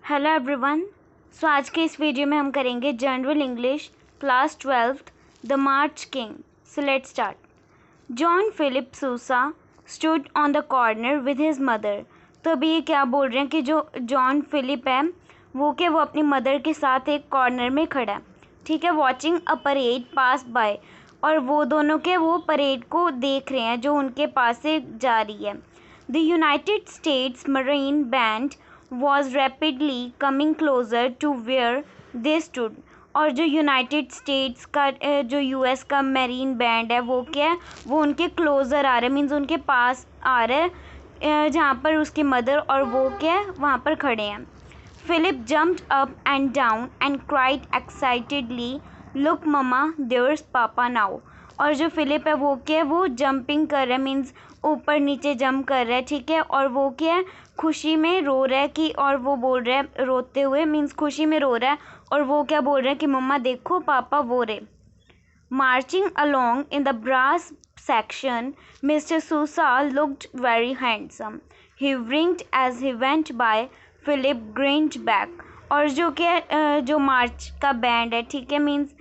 Hello everyone. सो आज के इस वीडियो में हम करेंगे general English class 12th the march king. So let's start. John Philip Sousa stood on the corner with his mother. तो अभी ये क्या बोल रहे हैं कि जो जॉन फिलिप है वो अपनी मदर के साथ एक कॉर्नर में खड़ा है, ठीक है, watching a parade pass by. और वो दोनों वो परेड को देख रहे हैं जो उनके पास से जा रही है। The United states marine band was rapidly coming closer to where they stood। और जो यूनाइटेड स्टेट्स का जो यूएस का मैरीन बैंड है वो क्या है, वो उनके क्लोज़र आ रहा है, मीन्स उनके पास आ रहा है जहाँ पर उसकी मदर और वो क्या है वहाँ पर खड़े हैं। Philip jumped up and down and cried excitedly, look mama there's papa now. और जो फिलिप है वो क्या है, वो जंपिंग कर रहा है, मीन्स ऊपर नीचे जंप कर रहा है, ठीक है। और वो क्या है, खुशी में रो रहा है कि, और वो बोल रहा है रोते हुए, मीन्स खुशी में रो रहा है, और वो क्या बोल रहा है कि मम्मा देखो पापा वो रे। Marching along in the brass section, Mr. Sousa looked very handsome. He winked as he went by. Philip grinned back। और जो क्या जो मार्च का बैंड है, ठीक है, मीन्स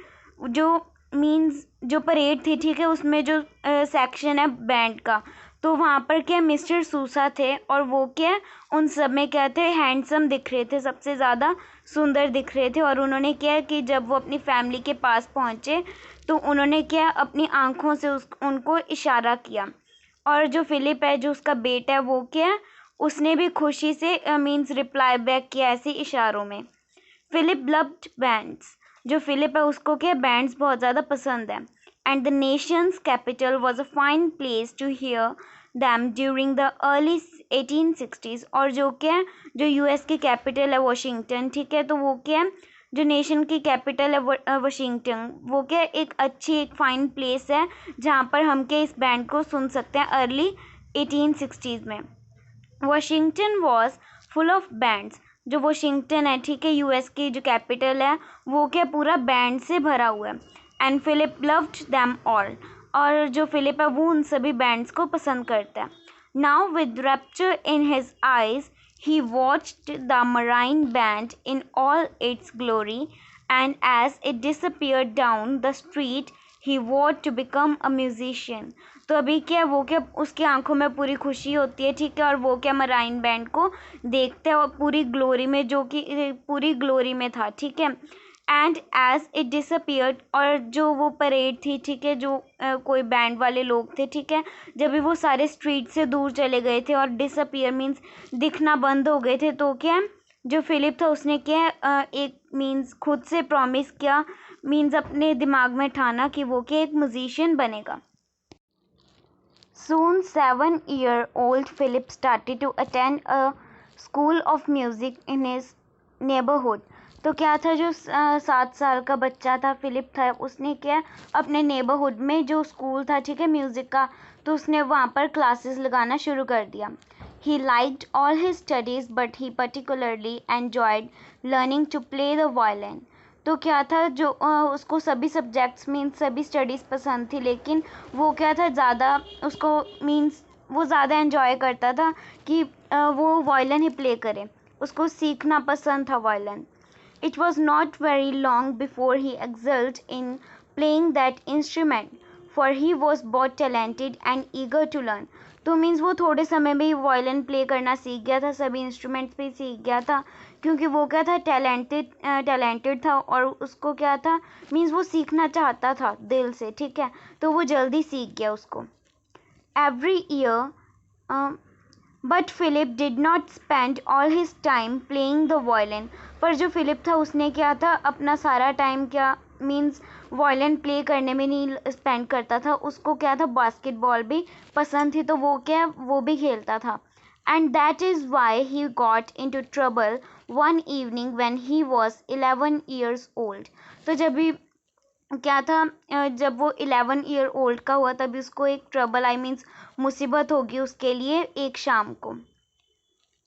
जो परेड थी, ठीक है, उसमें जो सेक्शन है बैंड का, तो वहाँ पर क्या मिस्टर सूसा थे और वो क्या उन सब में क्या थे, हैंडसम दिख रहे थे, सबसे ज़्यादा सुंदर दिख रहे थे। और उन्होंने क्या कि जब वो अपनी फैमिली के पास पहुँचे तो उन्होंने क्या अपनी आँखों से उनको इशारा किया। और जो फिलिप है जो उसका बेटा है वो क्या उसने भी खुशी से मीन्स रिप्लाई बैक किया ऐसे इशारों में। Philip loved bands. जो फिलिप है उसको क्या बैंड्स बहुत ज़्यादा पसंद है। And the nations capital was a fine place to hear them during the early 1860s। और जो क्या जो यूएस की कैपिटल है वॉशिंगटन, ठीक है, तो वो क्या जो नेशन की कैपिटल है वॉशिंगटन, वो क्या एक अच्छी एक फ़ाइन प्लेस है जहाँ पर हम के इस बैंड को सुन सकते हैं अर्ली 1860s में। Washington was full of bands. जो वॉशिंगटन है, ठीक है, यूएस की जो कैपिटल है वो क्या पूरा बैंड से भरा हुआ है। And Philip loved them all. और जो फिलिप है वो उन सभी बैंड्स को पसंद करता है। Now with rapture in his eyes he watched the marine band in all its glory, and as it disappeared down the street he vowed to become a musician। तो अभी क्या वो क्या उसकी आंखों में पूरी खुशी होती है, ठीक है, और वो क्या मराइन बैंड को देखते हैं और पूरी ग्लोरी में, जो कि पूरी ग्लोरी में था, ठीक है। And as it disappeared. और जो वो परेड थी, ठीक है, जो कोई बैंड वाले लोग थे, ठीक है, जब भी वो सारे स्ट्रीट से दूर चले गए थे और डिसअपियर मीन्स दिखना बंद हो गए थे, तो क्या जो फिलिप था उसने क्या एक मीन्स खुद से प्रॉमिस किया, मीन्स अपने दिमाग में ठाना कि वो क्या एक म्यूजिशियन बनेगा। Soon 7-year-old Philip started to attend a school of music in his neighborhood। तो क्या था जो 7 साल का बच्चा था फिलिप था, उसने क्या अपने नेबरहुड में जो स्कूल था, ठीक है, म्यूज़िक का, तो उसने वहाँ पर क्लासेस लगाना शुरू कर दिया। He liked all his studies but he particularly enjoyed learning to play the violin। तो क्या था जो उसको सभी सब्जेक्ट्स मीन्स सभी स्टडीज़ पसंद थी, लेकिन वो क्या था ज़्यादा उसको मीन्स वो ज़्यादा एंजॉय करता था कि वो वायलिन ही प्ले करे, उसको सीखना पसंद था violin. It was not very long before he excelled in playing that instrument, for he was बहुत talented and eager to learn. तो मीन्स वो थोड़े समय में ही वायलिन प्ले करना सीख गया था, सभी इंस्ट्रूमेंट्स भी सीख गया था, क्योंकि वो क्या था टैलेंटेड था और उसको क्या था मीन्स वो सीखना चाहता था दिल से, ठीक है, तो वो जल्दी सीख गया उसको। Every year but Philip did not spend all his time playing the violin. पर जो फिलिप था उसने क्या था अपना सारा टाइम क्या मीन्स वायलिन प्ले करने में नहीं स्पेंड करता था, उसको क्या था बास्केटबॉल भी पसंद थी, तो वो क्या वो भी खेलता था। And that is why he got into trouble one evening when he was 11 years old। तो जब भी क्या था जब वो 11 ईयर ओल्ड का हुआ तभी उसको एक ट्रबल आई मीन्स मुसीबत होगी उसके लिए एक शाम को।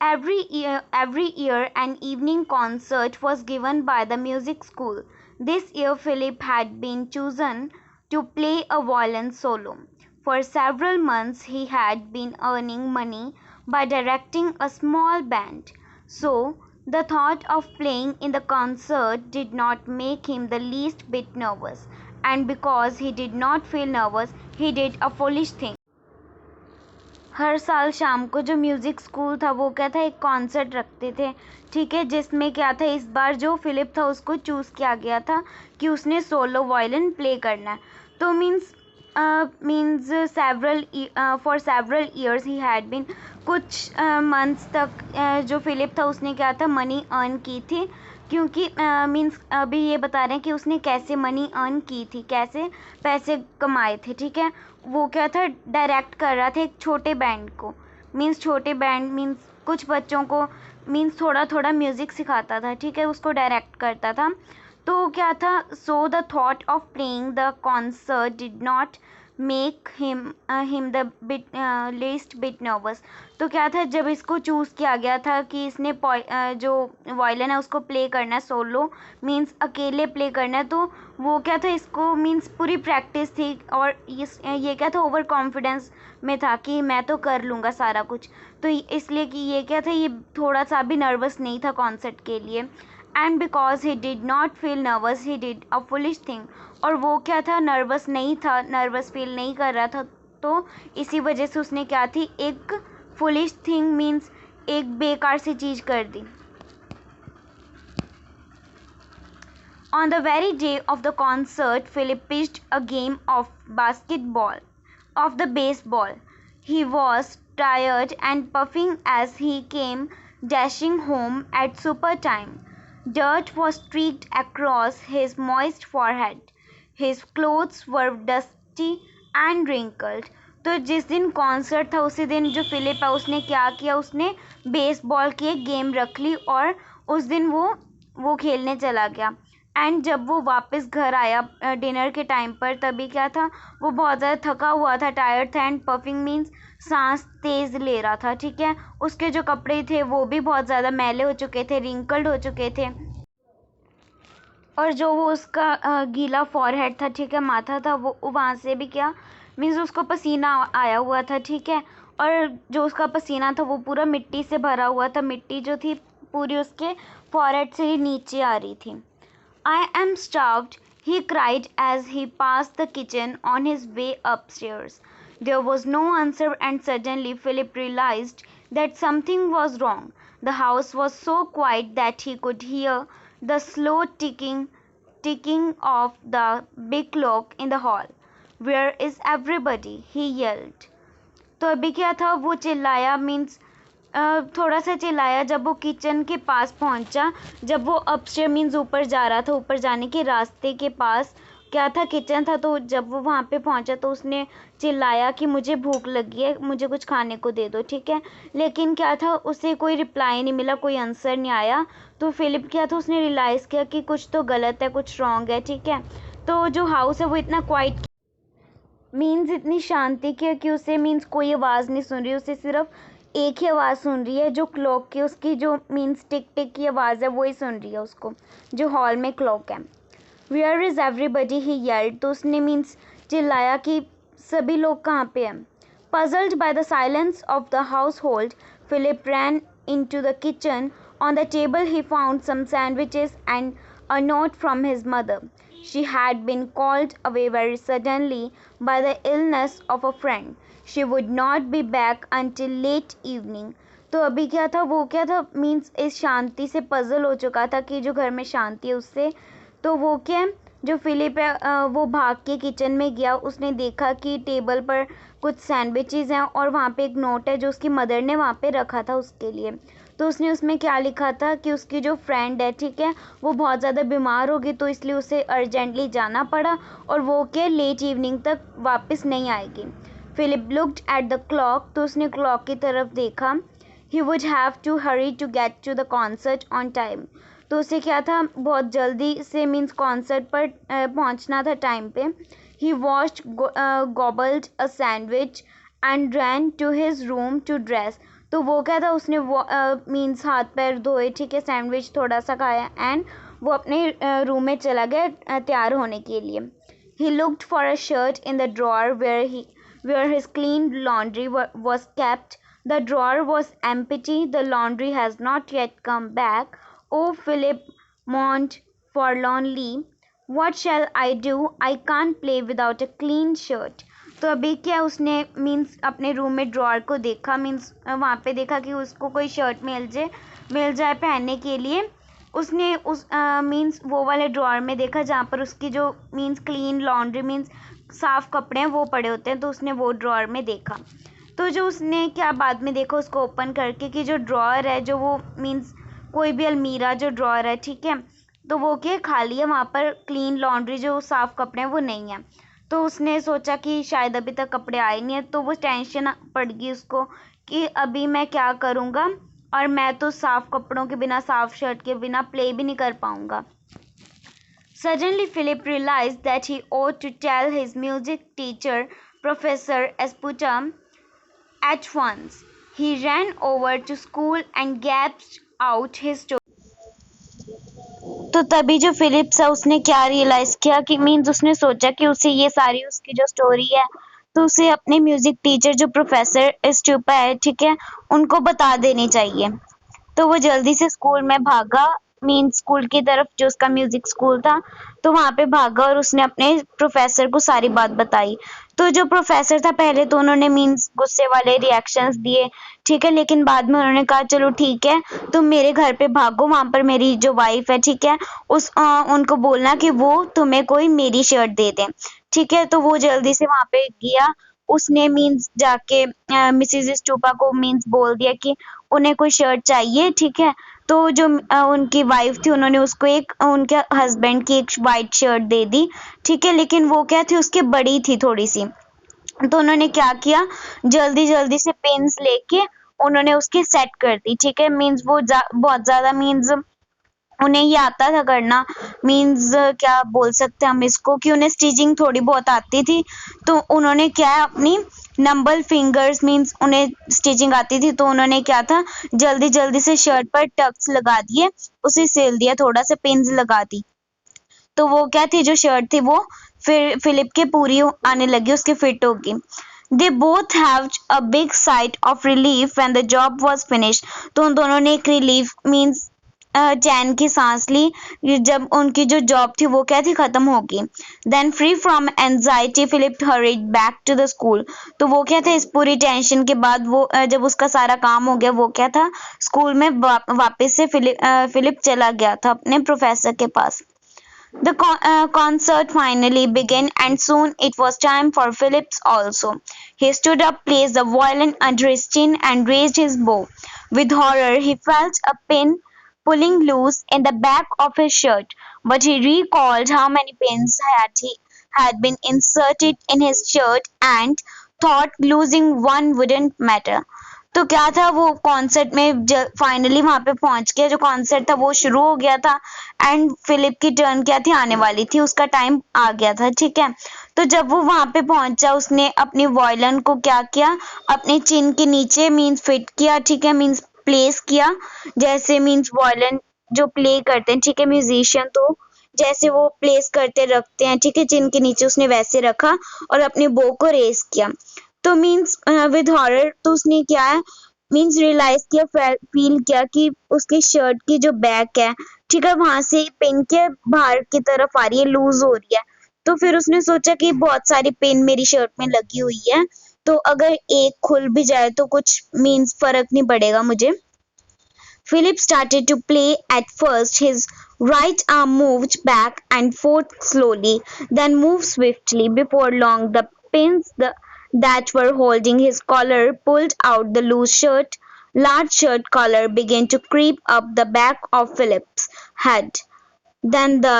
Every year an evening concert was given by the music school. This year Philip had been chosen to play a violin solo। For several months he had been earning money by directing a small band, so the thought of playing in the concert did not make him the least bit nervous, and because he did not feel nervous, he did a foolish thing. हर साल शाम को जो music school था वो क्या था, एक concert रखते थे, ठीक है, जिसमें क्या था, इस बार जो फिलिप था उसको चूज़ किया गया था कि उसने सोलो वायलिन प्ले करना है. तो means for several years he had been, कुछ मंथ्स तक जो फिलिप था उसने क्या था, मनी अर्न की थी, क्योंकि मीन्स अभी ये बता रहे हैं कि उसने कैसे मनी अर्न की थी, कैसे पैसे कमाए थे, ठीक है. वो क्या था, डायरेक्ट कर रहा था एक छोटे बैंड को, मीन्स छोटे बैंड मीन्स कुछ बच्चों को मीन्स थोड़ा थोड़ा म्यूज़िक सिखाता था, ठीक है, उसको डायरेक्ट करता था. तो क्या था, so the thought of playing the concert did not make him the bit least bit nervous. तो क्या था, जब इसको चूज़ किया गया था कि इसने जो वायलिन है उसको प्ले करना है सोलो, मीन्स अकेले प्ले करना है, तो वो क्या था, इसको मीन्स पूरी प्रैक्टिस थी और ये क्या था, ओवर कॉन्फिडेंस में था कि मैं तो कर लूँगा सारा कुछ. तो इसलिए कि ये क्या था, ये थोड़ा सा भी नर्वस नहीं था कॉन्सर्ट के लिए. And because he did not feel nervous he did a foolish thing. और वो क्या था, नर्वस नहीं था, नर्वस फील नहीं कर रहा था, तो इसी वजह से उसने क्या थी, एक फुलिश थिंग मीन्स एक बेकार सी चीज़ कर दी. On the very day of the concert, Philip pitched a game of baseball. He was tired and puffing as he came dashing home at super time. Dirt was streaked across his moist forehead. His clothes were dusty and wrinkled. तो जिस दिन concert था उसी दिन जो Philip है उसने क्या किया, उसने बेसबॉल की एक गेम रख ली और उस दिन वो खेलने चला गया. एंड जब वो वापस घर आया डिनर के टाइम पर, तभी क्या था, वो बहुत ज़्यादा थका हुआ था, टायर्ड था, एंड पफिंग मीन्स सांस तेज़ ले रहा था, ठीक है. उसके जो कपड़े थे वो भी बहुत ज़्यादा मैले हो चुके थे, रिंकल्ड हो चुके थे, और जो वो उसका गीला फॉरहेड था, ठीक है, माथा था, वो वहाँ से भी क्या मीन्स उसको पसीना आया हुआ था, ठीक है. और जो उसका पसीना था वो पूरा मिट्टी से भरा हुआ था, मिट्टी जो थी पूरी उसके फॉरहेड से ही नीचे आ रही थी. I am starved, he cried as he passed the kitchen on his way upstairs. There was no answer, and suddenly Philip realized that something was wrong. The house was so quiet that he could hear the slow ticking of the big clock in the hall. Where is everybody? He yelled. तो अभी क्या था, वो चिल्लाया means थोड़ा सा चिल्लाया जब वो किचन के पास पहुंचा, जब वो अपस्टेयर मीन्स ऊपर जा रहा था, ऊपर जाने के रास्ते के पास क्या था, किचन था. तो जब वो वहाँ पे पहुंचा तो उसने चिल्लाया कि मुझे भूख लगी है, मुझे कुछ खाने को दे दो, ठीक है. लेकिन क्या था, उसे कोई रिप्लाई नहीं मिला, कोई आंसर नहीं आया. तो फिलिप क्या था, उसने रियलाइज़ किया कि कुछ तो गलत है, कुछ रॉन्ग है, ठीक है. तो जो हाउस है वो इतना क्वाइट मीन्स इतनी शांति की कि उसे मीन्स कोई आवाज़ नहीं सुन रही, उसे सिर्फ एक ही आवाज़ सुन रही है, जो क्लॉक की उसकी जो मीन्स टिक टिक की आवाज़ है वही सुन रही है उसको, जो हॉल में क्लॉक है. Where is everybody he yelled. तो उसने मीन्स चिल्लाया कि सभी लोग कहाँ पे हैं. Puzzled by the silence of the household, Philip ran into the kitchen. On the table he found some sandwiches and a note from his mother. She had been called away very suddenly by the illness of a friend. She would not be back until late evening. तो अभी क्या था, वो क्या था means इस शांति से puzzle हो चुका था कि जो घर में शांति है उससे. तो वो क्या, जो फिलिप है वो भाग के किचन में गया. उसने देखा कि टेबल पर कुछ सैंडविचेस हैं और वहाँ पे एक नोट है जो उसकी मदर ने वहाँ पे रखा था उसके लिए. तो उसने उसमें क्या लिखा था कि उसकी जो फ्रेंड है, ठीक है, वो बहुत ज़्यादा बीमार होगी, तो इसलिए उसे अर्जेंटली जाना पड़ा और वो क्या लेट इवनिंग तक वापस नहीं आएगी. Philip looked at the clock. तो उसने क्लॉक की तरफ देखा. He would have to hurry to get to the concert on time. तो उसे क्या था, बहुत जल्दी से मीन्स कॉन्सर्ट पर पहुंचना था टाइम पे. He washed gobbled a sandwich and ran to his room to dress. तो वो क्या था, उसने मीन्स हाथ पैर धोए, ठीक है, सैंडविच थोड़ा सा खाया एंड वो अपने रूम में चला गया तैयार होने के लिए. He looked for a shirt in the drawer where his clean laundry was kept. The drawer was empty. The laundry has not yet come back. Oh, Philip mourned forlornly. What shall I do? I can't play without a clean shirt. तो अभी क्या उसने means अपने room में drawer को देखा, means वहाँ पे देखा कि उसको कोई शर्ट मिल जाए पहनने के लिए। उसने उस मीन्स वो वाले ड्रॉअर में देखा जहाँ पर उसकी जो मीन्स क्लीन लॉन्ड्री मीन्स साफ़ कपड़े हैं वो पड़े होते हैं, तो उसने वो ड्रॉअर में देखा। तो जो उसने क्या बाद में देखा उसको ओपन करके कि जो ड्रॉअर है, जो वो मीन्स कोई भी अलमीरा जो ड्रॉअर है, ठीक है, तो वो क्या खाली है, वहाँ पर क्लीन लॉन्ड्री जो साफ़ कपड़े हैं वो नहीं है। तो उसने सोचा कि शायद अभी तक कपड़े आए नहीं है, तो वो टेंशन पड़ गई उसको कि अभी मैं क्या करूँगा, और मैं तो साफ़ कपड़ों के बिना, साफ़ शर्ट के बिना प्ले भी नहीं कर पाऊँगा। Suddenly Philip realized that he ought to tell his music teacher, Professor Esputa, at once. He ran over to school and gasped out his story. तो तभी जो फिलिप्स है उसने क्या रियलाइज किया कि मीन्स उसने सोचा कि उसे ये सारी उसकी जो स्टोरी है तो उसे अपने म्यूजिक टीचर जो प्रोफेसर स्टूपा है, ठीक है, उनको बता देनी चाहिए। तो वो जल्दी से स्कूल में भागा, मीन स्कूल की तरफ जो उसका म्यूजिक स्कूल था, तो वहाँ पे भागा और उसने अपने प्रोफेसर को सारी बात बताई। तो जो प्रोफेसर था पहले तो उन्होंने मीन्स गुस्से वाले रिएक्शंस दिए, ठीक है, लेकिन बाद में उन्होंने कहा चलो ठीक है, तुम मेरे घर पे भागो, वहाँ पर मेरी जो वाइफ है, ठीक है, उनको बोलना कि वो तुम्हें कोई मेरी शर्ट दे दें, ठीक है। तो वो जल्दी से वहाँ पे गया, उसने मीन्स जाके मिसेज स्टूपा को मीन्स बोल दिया कि उन्हें कोई शर्ट चाहिए, ठीक है। तो जो उनकी वाइफ थी उन्होंने उसको एक उनके हस्बैंड की एक वाइट शर्ट दे दी, ठीक है, लेकिन वो क्या थी उसके बड़ी थी थोड़ी सी। तो उन्होंने क्या किया, जल्दी जल्दी से पेन्स लेके उन्होंने उसकी सेट कर दी, ठीक है, मीन्स वो बहुत ज्यादा मीन्स उन्हें ये आता था करना, मीन्स क्या बोल सकते हैं हम इसको कि उन्हें स्टिचिंग थोड़ी बहुत आती थी। तो उन्होंने क्या है अपनी नंबल फिंगर्स मीन्स उन्हें स्टिचिंग आती थी, तो उन्होंने क्या था जल्दी जल्दी से शर्ट पर टक्स लगा दिए, उसे सिल दिया, थोड़ा सा पिन्स लगा दी। तो वो क्या थी जो शर्ट थी वो फिर फिलिप के पूरी आने लगी, उसके फिट होगी। They both have a big sigh of relief when the job was finished. तो उन दोनों ने एक रिलीफ मीन्स चैन की सांस ली जब उनकी जो जॉब थी वो क्या थी खत्म होगी। Then free from anxiety Philip hurried back to the school. तो वो क्या था इस पूरी टेंशन के बाद वो जब उसका सारा काम हो गया वो क्या था स्कूल में वापस से फिलिप चला गया था अपने प्रोफेसर के पास। The concert finally began, and soon it was time for Phillips also. He stood up, placed the violin under his chin, and raised his bow. With horror, he felt a pin pulling loose in the back of his shirt, but he recalled how many pins had been inserted in his shirt and thought losing one wouldn't matter. तो क्या था वो concert में finally वहां पे पहुंच गया, जो कॉन्सर्ट था वो शुरू हो गया था एंड फिलिप की टर्न क्या थी आने वाली थी, उसका टाइम आ गया था, ठीक है। तो जब वो वहां पे पहुंचा उसने अपनी वॉयलिन को क्या किया अपने चिन के नीचे मीन्स फिट किया, ठीक है, मीन्स प्लेस किया, जैसे मीन्स वॉयलिन जो प्ले करते हैं, ठीक है, म्यूजिशियन तो जैसे वो प्लेस करते रखते हैं, ठीक है, चिन के नीचे उसने वैसे रखा और अपने बो को रेस किया। तो मीन्स विद हॉरर तो उसने क्या है मीन्स रियलाइज किया फील किया कि उसकी शर्ट की जो बैक है, ठीक है, वहां से पिन के बाहर की तरफ आ रही है, लूज हो रही है। तो फिर उसने सोचा कि बहुत सारी पिन मेरी शर्ट में लगी हुई है, तो अगर एक खुल भी जाए तो कुछ मीन्स फर्क नहीं पड़ेगा मुझे। Philip started to play at first. His right arm moved back and forth slowly, then moved swiftly. Before long, the pins that were holding his collar pulled out the loose shirt. Large shirt collar began to creep up the back of Philip's head. Then the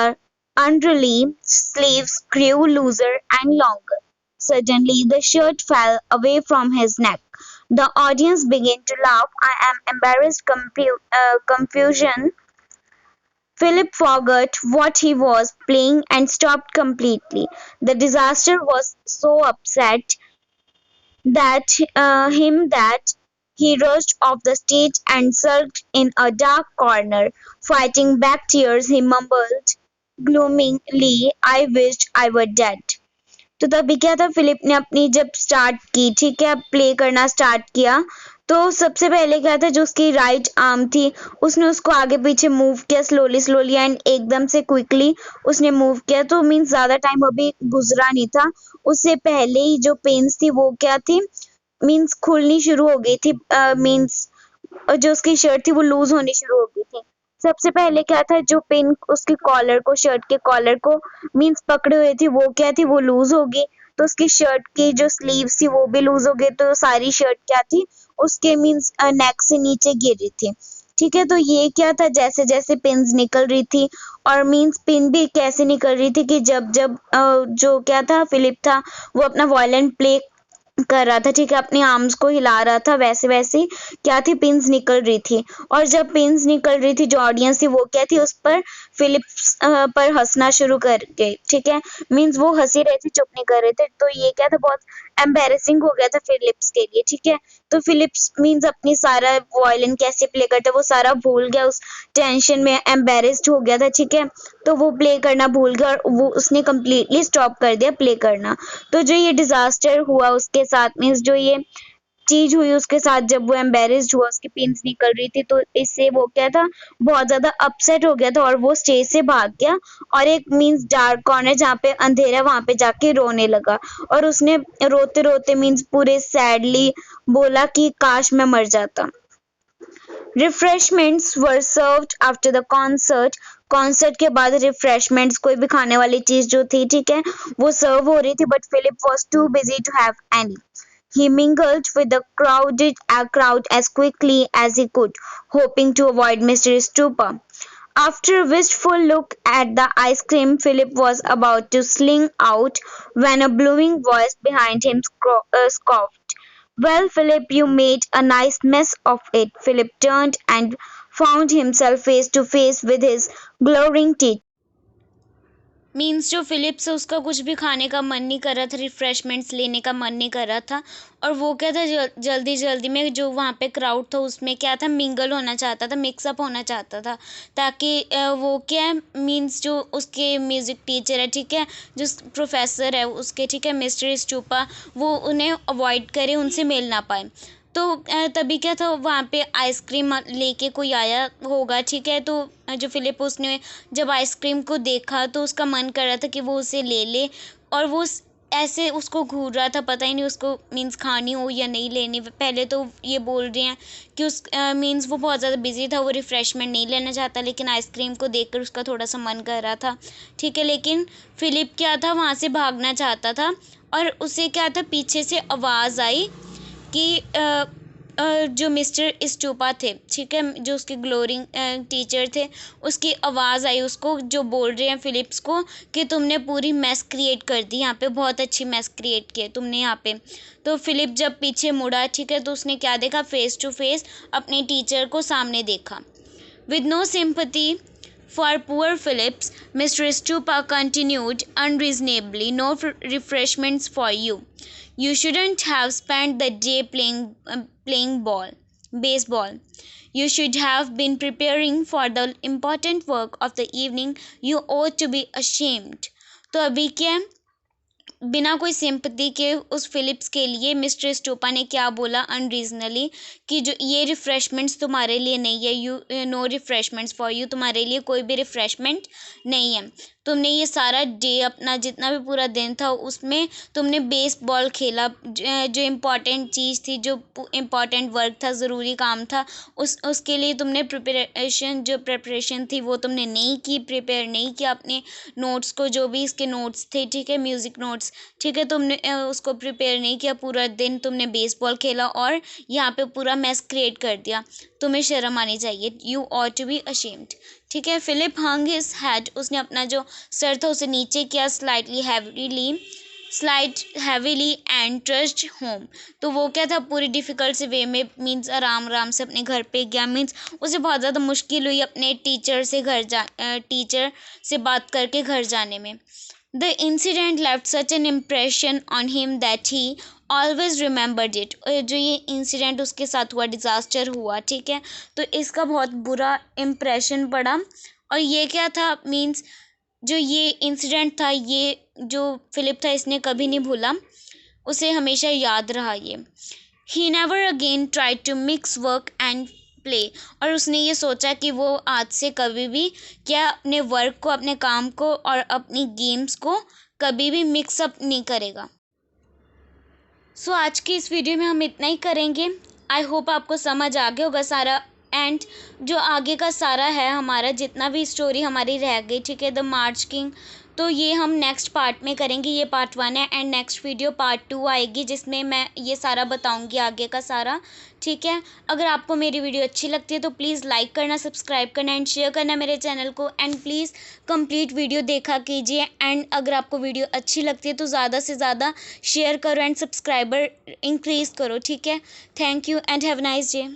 underlay sleeves grew looser and longer. Suddenly, the shirt fell away from his neck. The audience began to laugh. I am embarrassed confusion. Philip forgot what he was playing and stopped completely. The disaster was so upset that he rushed off the stage and sulked in a dark corner. Fighting back tears, he mumbled gloomily, I wished I were dead. तो तभी क्या था, Philip ने अपनी जब start की, ठीक है, प्ले करना स्टार्ट किया, तो सबसे पहले क्या था, जो उसकी राइट आर्म थी उसने उसको आगे पीछे मूव किया स्लोली स्लोली एंड एकदम से क्विकली उसने मूव किया। तो मीन्स ज़्यादा टाइम अभी गुजरा नहीं था, उससे पहले ही जो पेन्स थी वो क्या थी, मीन्स खुलनी शुरू हो गई थी। मीन्स जो उसकी शर्ट थी वो लूज होनी शुरू हो गई थी। सबसे पहले क्या था, जो पिन उसकी कॉलर को, शर्ट के कॉलर को मीन्स पकड़े हुए थी वो क्या थी, वो लूज हो गई। तो उसकी शर्ट की जो स्लीव्स थी वो भी लूज हो गई, तो सारी शर्ट क्या थी उसके मीन्स नेक से नीचे गिर रही थी। ठीक है, तो ये क्या था, जैसे जैसे पिन्स निकल रही थी, और मीन्स पिन भी कैसे निकल रही थी कि जब जब जो क्या था, फिलिप था वो अपना वायलिन प्ले कर रहा था, ठीक है, अपने आर्म्स को हिला रहा था, वैसे वैसे क्या थी, पिन्स निकल रही थी। और जब पिन्स निकल रही थी, जो ऑडियंस थी वो क्या थी, उस पर फिलिप्स पर हंसना शुरू कर गए। ठीक है, मीन्स वो हंसी रहे थे, चुप नहीं कर रहे थे। तो ये क्या था, बहुत एम्बेरसिंग हो गया था फिलिप्स के लिए। ठीक है, तो फिलिप्स मीन्स अपनी सारा वायलिन कैसे प्ले करता वो सारा भूल गया, उस टेंशन में एम्बेरस्ड हो गया था। ठीक है, तो वो प्ले करना भूल गया और वो उसने कम्प्लीटली स्टॉप कर दिया प्ले करना। तो जो ये डिजास्टर हुआ उसके साथ, मीन्स जो ये चीज हुई उसके साथ, जब वो एम्बेरस्ड हुआ, उसकी पिन्स निकल रही थी, तो इससे वो क्या था, बहुत ज्यादा अपसेट हो गया था और वो स्टेज से भाग गया और एक मीन्स डार्क कॉर्नर जहाँ पे अंधेरा, वहां पे जाके रोने लगा। और उसने रोते रोते मीन्स पूरे सैडली बोला कि काश मैं मर जाता। Refreshments were served after the concert. Concert के बाद रिफ्रेशमेंट्स, कोई भी खाने वाली चीज जो थी, ठीक है, वो सर्व हो रही थी, but Philip was too busy to have any. He mingled with the crowd as quickly as he could, hoping to avoid Mr. Stupa. After a wistful look at the ice cream Philip was about to sling out when a blooming voice behind him scoffed. Well, Philip, you made a nice mess of it. Philip turned and found himself face to face with his glowering teeth. Means जो Philip से उसका कुछ भी खाने का मन नहीं कर रहा था, रिफ्रेशमेंट्स लेने का मन नहीं कर रहा था, और वो क्या था, जल्दी जल्दी में जो वहाँ पे क्राउड था उसमें क्या था, मिंगल होना चाहता था, मिक्सअप होना चाहता था, ताकि वो क्या मीन्स जो उसके म्यूज़िक टीचर है, ठीक है, जो प्रोफेसर है उसके, ठीक है, मिस्टर स्टूपा, वो उन्हें अवॉइड करे, उनसे मिल ना पाए। तो तभी क्या था, वहाँ पे आइसक्रीम लेके कोई आया होगा, ठीक है, तो जो फिलिप, उसने जब आइसक्रीम को देखा तो उसका मन कर रहा था कि वो उसे ले ले, और वो ऐसे उसको घूर रहा था, पता ही नहीं उसको मीन्स खानी हो या नहीं लेनी। पहले तो ये बोल रहे हैं कि उस मीन्स वो बहुत ज़्यादा बिजी था, वो रिफ़्रेशमेंट नहीं लेना चाहता, लेकिन आइसक्रीम को देखकर उसका थोड़ा सा मन कर रहा था। ठीक है, लेकिन फिलिप क्या था, वहाँ से भागना चाहता था, और उसे क्या था, पीछे से आवाज़ आई कि जो मिस्टर स्टूपा थे, ठीक है, जो उसके ग्लोरिंग टीचर थे, उसकी आवाज़ आई उसको, जो बोल रहे हैं फिलिप्स को कि तुमने पूरी मैस क्रिएट कर दी यहाँ पे, बहुत अच्छी मैस क्रिएट की है तुमने यहाँ पे। तो फिलिप जब पीछे मुड़ा, ठीक है, तो उसने क्या देखा, फेस टू फेस अपने टीचर को सामने देखा। With no sympathy for poor Phillips, Mr. Stupa continued unreasonably, no refreshments for you. You shouldn't have spent the day playing baseball. You should have been preparing for the important work of the evening. You ought to be ashamed. तो अभी क्या, बिना कोई sympathy के उस Philips के लिए mister stupa ने क्या बोला, अनरीजनली, कि जो ये रिफ़्रेशमेंट्स तुम्हारे लिए नहीं है, यू नो रिफ़्रेशमेंट्स फॉर यू, तुम्हारे लिए कोई भी रिफ़्रेशमेंट नहीं है। तुमने ये सारा डे, अपना जितना भी पूरा दिन था उसमें तुमने बेसबॉल खेला, जो इम्पोर्टेंट चीज़ थी, जो इम्पोर्टेंट वर्क था, ज़रूरी काम था, उसके लिए तुमने प्रिपरेशन थी वो तुमने नहीं की, प्रिपेयर नहीं किया अपने नोट्स को, जो भी इसके नोट्स थे, ठीक है, म्यूज़िक नोट्स, ठीक है, तुमने उसको प्रिपेयर नहीं किया। पूरा दिन तुमने बेसबॉल खेला और यहाँ पे पूरा मैस क्रिएट कर दिया। तुम्हें शर्म आनी चाहिए। You ought to be ashamed. ठीक है, फिलिप हंग हिज हेड, उसने अपना जो सर था उसे नीचे किया, slide heavily and trust home. तो वो क्या था, पूरी डिफ़िकल्ट से वे में, मीन्स आराम आराम से अपने घर पे गया। मीन्स उसे बहुत ज़्यादा मुश्किल हुई अपने टीचर से बात करके घर जाने में। The incident left such an impression on him that he always remembered it. जो ये इंसिडेंट उसके साथ हुआ, डिज़ास्टर हुआ, ठीक है, तो इसका बहुत बुरा इम्प्रेशन पड़ा। और ये क्या था, मीन्स जो ये इंसिडेंट था, ये जो फिलिप था इसने कभी नहीं भूला, उसे हमेशा याद रहा ये। He never again tried to mix work and play, और उसने ये सोचा कि वो आज से कभी भी क्या अपने वर्क को, अपने काम को और अपनी गेम्स को कभी भी मिक्सअप नहीं करेगा। सो आज की इस वीडियो में हम इतना ही करेंगे। आई होप आपको समझ आ गया होगा सारा, एंड जो आगे का सारा है हमारा, जितना भी स्टोरी हमारी रह गई, ठीक है, द मार्च किंग, तो ये हम नेक्स्ट पार्ट में करेंगे। ये पार्ट 1 है एंड नेक्स्ट वीडियो पार्ट 2 आएगी जिसमें मैं ये सारा बताऊंगी आगे का सारा, ठीक है। अगर आपको मेरी वीडियो अच्छी लगती है तो प्लीज़ लाइक करना, सब्सक्राइब करना एंड शेयर करना मेरे चैनल को, एंड प्लीज़ कंप्लीट वीडियो देखा कीजिए। एंड अगर आपको वीडियो अच्छी लगती है तो ज़्यादा से ज़्यादा शेयर करो एंड सब्सक्राइबर इंक्रीज़ करो, ठीक है। Thank you and have nice day.